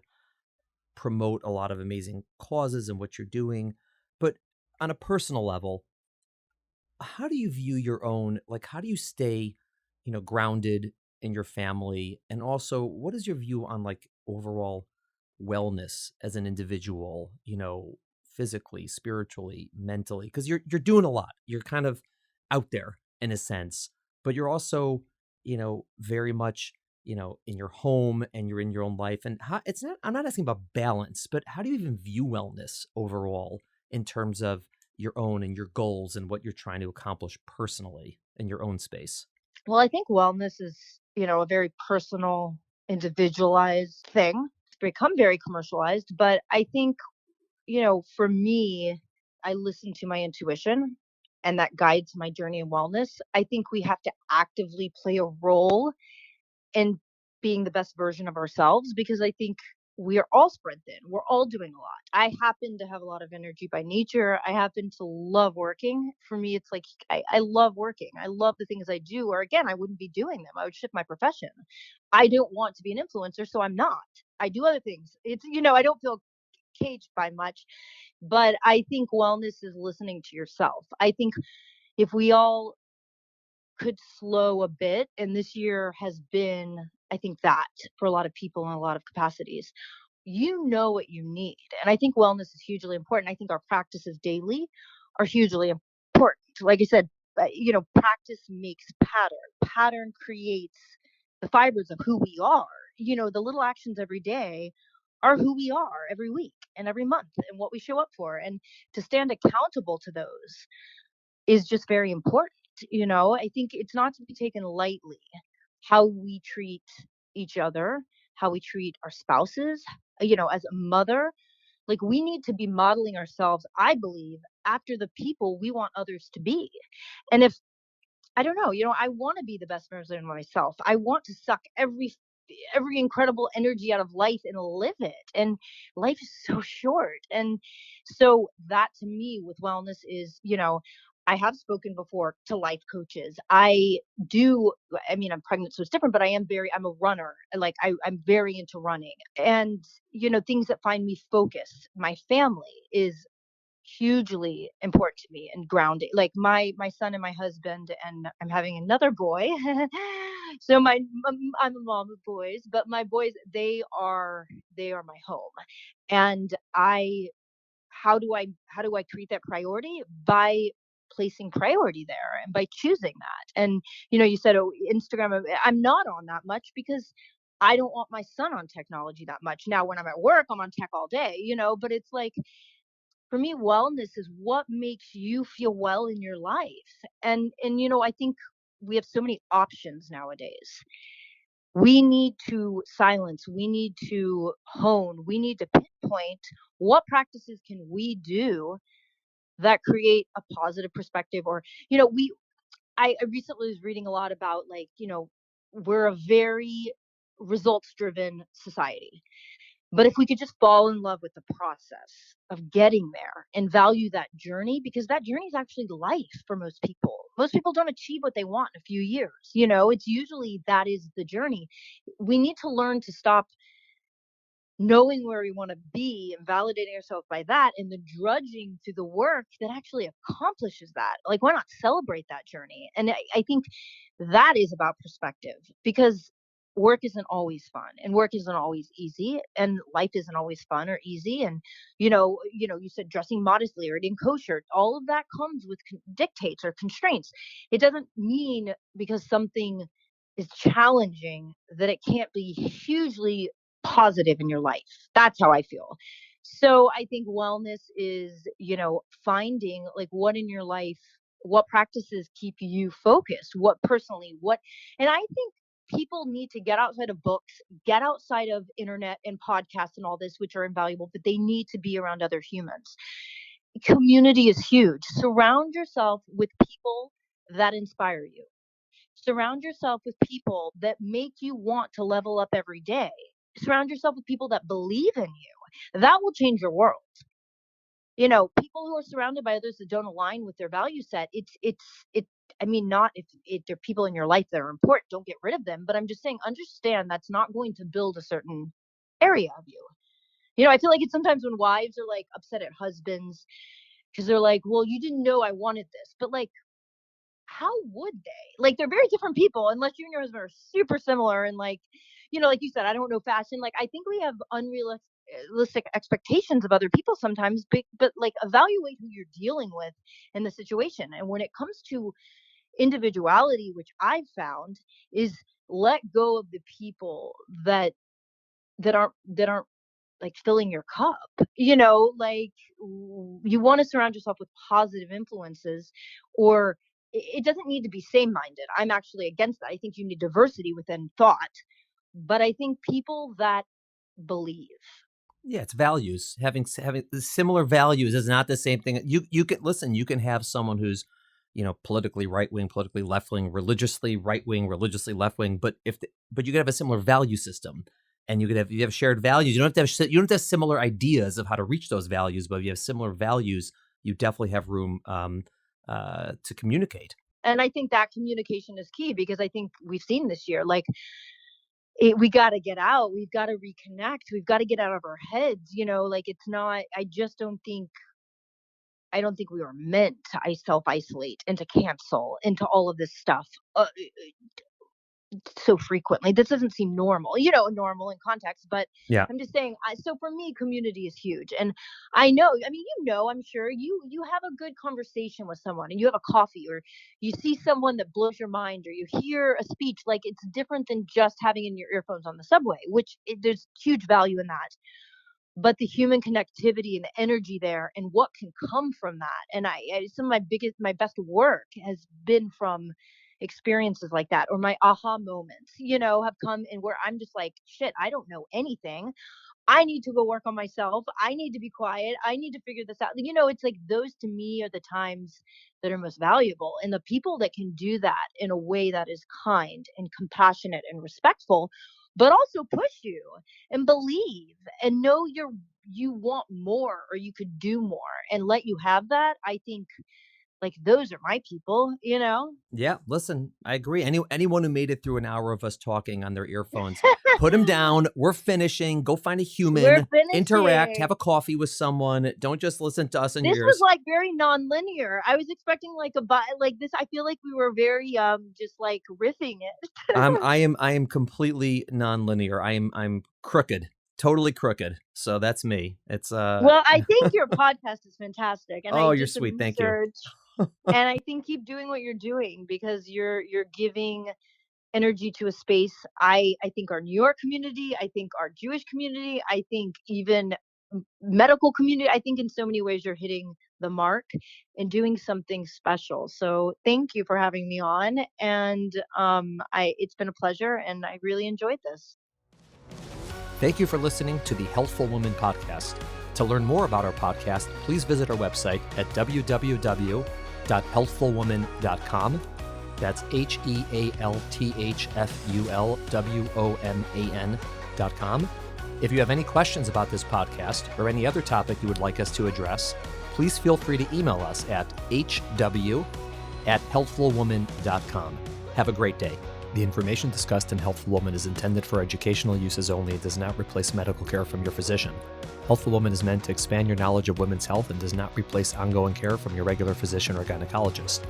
promote a lot of amazing causes and what you're doing. But on a personal level, how do you view your own, like, how do you stay, grounded in your family? And also, what is your view on like overall wellness as an individual, physically, spiritually, mentally? Because you're doing a lot. You're kind of out there in a sense, but you're also, very much, in your home, and you're in your own life. And how it's not, I'm not asking about balance, but how do you even view wellness overall in terms of your own and your goals and what you're trying to accomplish personally in your own space? well, I think wellness is, a very personal, individualized thing. It's become very commercialized, but I think, for me, I listen to my intuition and that guides my journey in wellness. I think we have to actively play a role in being the best version of ourselves because I think we are all spread thin. We're all doing a lot. I happen to have a lot of energy by nature. I happen to love working. For me, it's like I love working. I love the things I do, or again, I wouldn't be doing them. I would shift my profession. I don't want to be an influencer, so I'm not. I do other things. I don't feel caged by much, but I think wellness is listening to yourself. I think if we all could slow a bit, and this year has been, I think, that for a lot of people in a lot of capacities, you know what you need. And I think wellness is hugely important. I think our practices daily are hugely important. Like I said, practice makes pattern. Pattern creates the fibers of who we are. The little actions every day are who we are every week and every month and what we show up for. And to stand accountable to those is just very important. I think it's not to be taken lightly how we treat each other, how we treat our spouses, as a mother. Like, we need to be modeling ourselves, I believe, after the people we want others to be. And if I don't know, I want to be the best version of myself. I want to suck every incredible energy out of life and live it. And life is so short. And so that to me with wellness is, I have spoken before to life coaches. I'm pregnant, so it's different, but I'm a runner. Like I'm very into running and, things that find me focused. My family is hugely important to me and grounding. Like my son and my husband, and I'm having another boy. So I'm a mom of boys, but my boys, they are my home. And I how do I create that priority? By placing priority there and by choosing that. And you said, oh, Instagram, I'm not on that much because I don't want my son on technology that much. Now when I'm at work, I'm on tech all day, but it's like, for me, wellness is what makes you feel well in your life. And I think we have so many options nowadays. we need to silence, we need to hone, we need to pinpoint what practices can we do that create a positive perspective. Or, I recently was reading a lot about, like, we're a very results driven society. But if we could just fall in love with the process of getting there and value that journey, because that journey is actually life for most people. Most people don't achieve what they want in a few years. It's usually that is the journey. We need to learn to stop knowing where we want to be and validating ourselves by that, and the drudging through the work that actually accomplishes that. Like, why not celebrate that journey? And I think that is about perspective, because work isn't always fun, and work isn't always easy, and life isn't always fun or easy. And you said dressing modestly or eating kosher, all of that comes with dictates or constraints. It doesn't mean because something is challenging that it can't be hugely positive in your life. That's how I feel. So I think wellness is, finding like what in your life, what practices keep you focused, what personally, and I think people need to get outside of books, get outside of internet and podcasts and all this, which are invaluable, but they need to be around other humans. Community is huge. Surround yourself with people that inspire you. Surround yourself with people that make you want to level up every day. Surround yourself with people that believe in you. That will change your world. People who are surrounded by others that don't align with their value set, it I mean, not if there are people in your life that are important, don't get rid of them. But I'm just saying, understand that's not going to build a certain area of you. I feel like it's sometimes when wives are like upset at husbands because they're like, well, you didn't know I wanted this. But like, how would they? Like, they're very different people, unless you and your husband are super similar. And like, like you said, I don't know fashion. Like, I think we have unrealistic expectations of other people sometimes, but like, evaluate who you're dealing with in the situation. And when it comes to individuality, which I've found, is let go of the people that aren't like filling your cup. Like, you want to surround yourself with positive influences, or it doesn't need to be same minded. I'm actually against that. I think you need diversity within thought, but I think people that believe. Yeah, it's values. Having similar values is not the same thing. You can listen. You can have someone who's, politically right wing, politically left wing, religiously right wing, religiously left wing. But you can have a similar value system, and you have shared values. You don't have similar ideas of how to reach those values, but if you have similar values, you definitely have room to communicate. And I think that communication is key, because I think we've seen this year, like, we got to get out. We've got to reconnect. We've got to get out of our heads. Like, it's not. I don't think we were meant to self isolate and to cancel into all of this stuff so frequently. This doesn't seem normal, normal in context, but Yeah. I'm just saying. So for me, community is huge. And I know, I mean, I'm sure you have a good conversation with someone, and you have a coffee, or you see someone that blows your mind, or you hear a speech. Like, it's different than just having in your earphones on the subway, which there's huge value in that. But the human connectivity and the energy there, and what can come from that. And some of my best work has been from experiences like that, or my aha moments, have come in where I'm just like, shit, I don't know anything. I need to go work on myself. I need to be quiet. I need to figure this out. It's like, those to me are the times that are most valuable. And the people that can do that in a way that is kind and compassionate and respectful, but also push you and believe and know you want more, or you could do more, and let you have that. I think, like, those are my people. Yeah, listen, I agree. Anyone who made it through an hour of us talking on their earphones, put them down. We're finishing. Go find a We're human, interact, have finishing. a coffee with someone. Don't just listen to us and This was yours. like very non-linear. I was expecting like like this. I feel like we were very just like riffing it. I am completely non-linear. I'm crooked, totally crooked. So that's me. It's Well, I think your podcast is fantastic, and I Oh, you're did some sweet. Thank you. research, and I think keep doing what you're doing, because you're giving energy to a space. I think our New York community, I think our Jewish community, I think even medical community. I think in so many ways you're hitting the mark and doing something special. So thank you for having me on. And it's been a pleasure and I really enjoyed this. Thank you for listening to the Healthful Woman podcast. To learn more about our podcast, please visit our website at www.healthfulwoman.com. That's HEALTHFULWOMAN.com. If you have any questions about this podcast or any other topic you would like us to address, please feel free to email us at hw@healthfulwoman.com. Have a great day. The information discussed in Healthful Woman is intended for educational uses only and does not replace medical care from your physician. Healthful Woman is meant to expand your knowledge of women's health and does not replace ongoing care from your regular physician or gynecologist.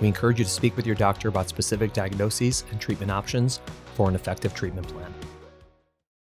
We encourage you to speak with your doctor about specific diagnoses and treatment options for an effective treatment plan.